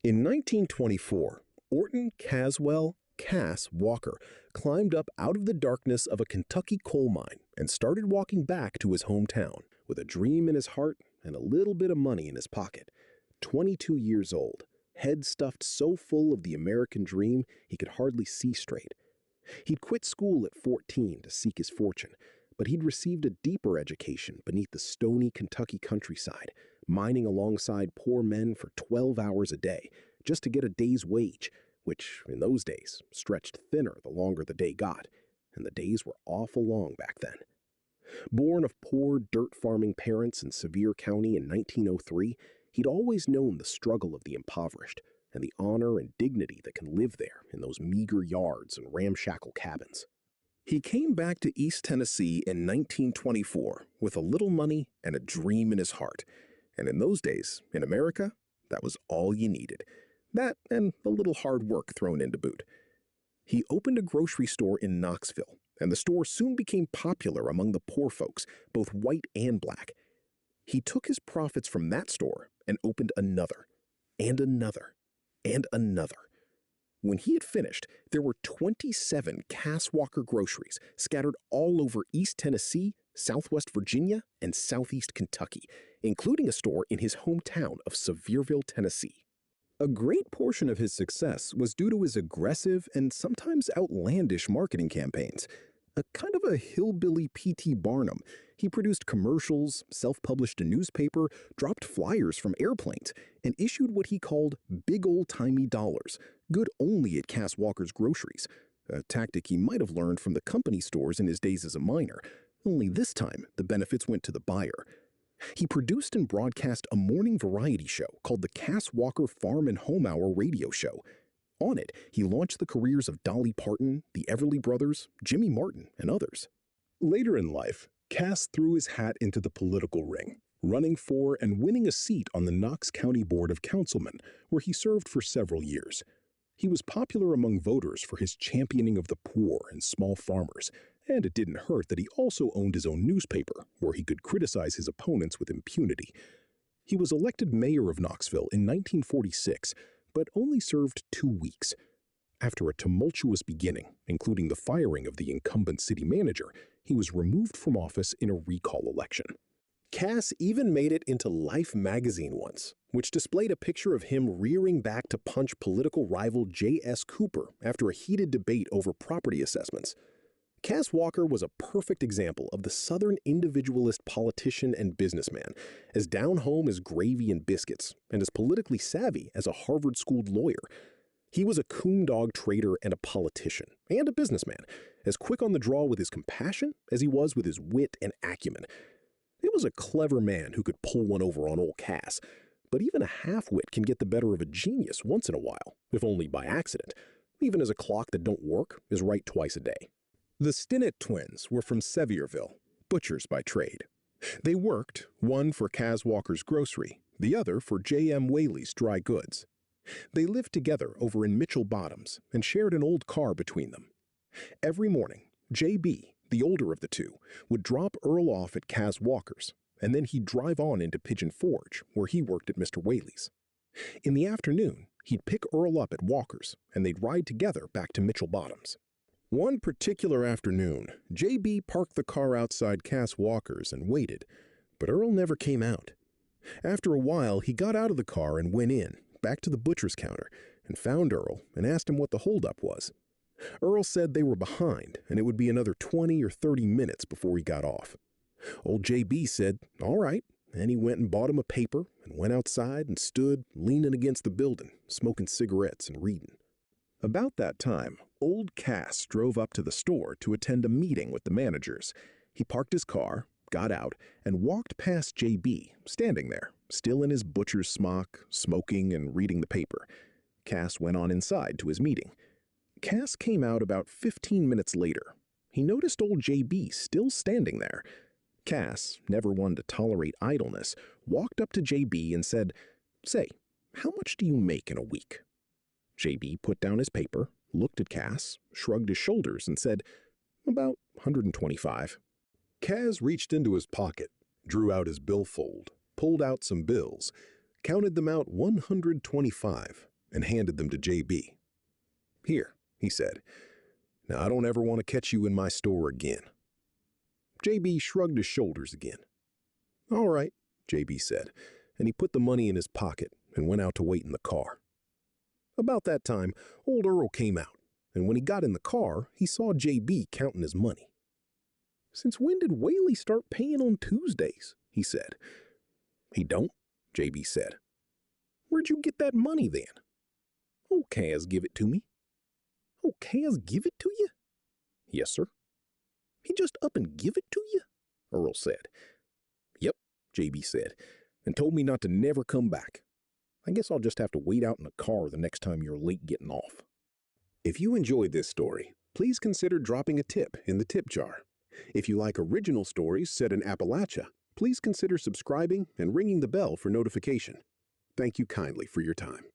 In 1924, Orton Caswell Cass Walker climbed up out of the darkness of a Kentucky coal mine and started walking back to his hometown with a dream in his heart and a little bit of money in his pocket. 22 years old, head stuffed so full of the American dream he could hardly see straight. He'd quit school at 14 to seek his fortune, but he'd received a deeper education beneath the stony Kentucky countryside, mining alongside poor men for 12 hours a day just to get a day's wage, which in those days stretched thinner the longer the day got, and the days were awful long back then. Born of poor dirt farming parents in Sevier County in 1903, he'd always known the struggle of the impoverished and the honor and dignity that can live there in those meager yards and ramshackle cabins. He came back to East Tennessee in 1924 with a little money and a dream in his heart. And in those days, in America, that was all you needed. That and a little hard work thrown in to boot. He opened a grocery store in Knoxville, and the store soon became popular among the poor folks, both white and black. He took his profits from that store and opened another, and another, and another. When he had finished, there were 27 Cass Walker groceries scattered all over East Tennessee, Southwest Virginia, and Southeast Kentucky, including a store in his hometown of Sevierville, Tennessee. A great portion of his success was due to his aggressive and sometimes outlandish marketing campaigns. A kind of a hillbilly P.T. Barnum, he produced commercials, self-published a newspaper, dropped flyers from airplanes, and issued what he called big old-timey dollars, good only at Cass Walker's groceries, a tactic he might have learned from the company stores in his days as a miner, only this time the benefits went to the buyer. He produced and broadcast a morning variety show called the Cass Walker Farm and Home Hour radio show. On it, he launched the careers of Dolly Parton, the Everly Brothers, Jimmy Martin, and others. Later in life, Cass threw his hat into the political ring, running for and winning a seat on the Knox County Board of Councilmen, where he served for several years. He was popular among voters for his championing of the poor and small farmers, and it didn't hurt that he also owned his own newspaper, where he could criticize his opponents with impunity. He was elected mayor of Knoxville in 1946, but only served 2 weeks. After a tumultuous beginning, including the firing of the incumbent city manager, he was removed from office in a recall election. Cass even made it into Life magazine once, which displayed a picture of him rearing back to punch political rival J.S. Cooper after a heated debate over property assessments. Cass Walker was a perfect example of the Southern individualist politician and businessman, as down-home as gravy and biscuits, and as politically savvy as a Harvard-schooled lawyer. He was a coon-dog trader and a politician, and a businessman, as quick on the draw with his compassion as he was with his wit and acumen. It was a clever man who could pull one over on old Cass, but even a half-wit can get the better of a genius once in a while, if only by accident, even as a clock that don't work is right twice a day. The Stinnett twins were from Sevierville, butchers by trade. They worked, one for Cass Walker's grocery, the other for J.M. Whaley's dry goods. They lived together over in Mitchell Bottoms and shared an old car between them. Every morning, J.B., the older of the two, would drop Earl off at Cass Walker's, and then he'd drive on into Pigeon Forge, where he worked at Mr. Whaley's. In the afternoon, he'd pick Earl up at Walker's, and they'd ride together back to Mitchell Bottoms. One particular afternoon, J.B. parked the car outside Cass Walker's and waited, but Earl never came out. After a while, he got out of the car and went in, back to the butcher's counter, and found Earl and asked him what the holdup was. Earl said they were behind, and it would be another 20 or 30 minutes before he got off. Old J.B. said, "All right," and he went and bought him a paper and went outside and stood leaning against the building, smoking cigarettes and reading. About that time, old Cass drove up to the store to attend a meeting with the managers. He parked his car, got out, and walked past J.B., standing there, still in his butcher's smock, smoking and reading the paper. Cass went on inside to his meeting. Cass came out about 15 minutes later. He noticed old J.B. still standing there. Cass, never one to tolerate idleness, walked up to J.B. and said, "Say, how much do you make in a week?" J.B. put down his paper, looked at Cass, shrugged his shoulders, and said, "About 125. Cass reached into his pocket, drew out his billfold, pulled out some bills, counted them out 125, and handed them to JB. "Here," he said. "Now I don't ever want to catch you in my store again." JB shrugged his shoulders again. "All right," JB said, and he put the money in his pocket and went out to wait in the car. About that time, old Earl came out, and when he got in the car, he saw JB counting his money. "Since when did Whaley start paying on Tuesdays?" he said. "He don't," JB said. "Where'd you get that money then?" "Oh, Kaz give it to me." "Oh, Kaz give it to you?" "Yes, sir." "He just up and give it to you?" Earl said. "Yep," JB said, "and told me not to never come back. I guess I'll just have to wait out in the car the next time you're late getting off." If you enjoyed this story, please consider dropping a tip in the tip jar. If you like original stories set in Appalachia, please consider subscribing and ringing the bell for notification. Thank you kindly for your time.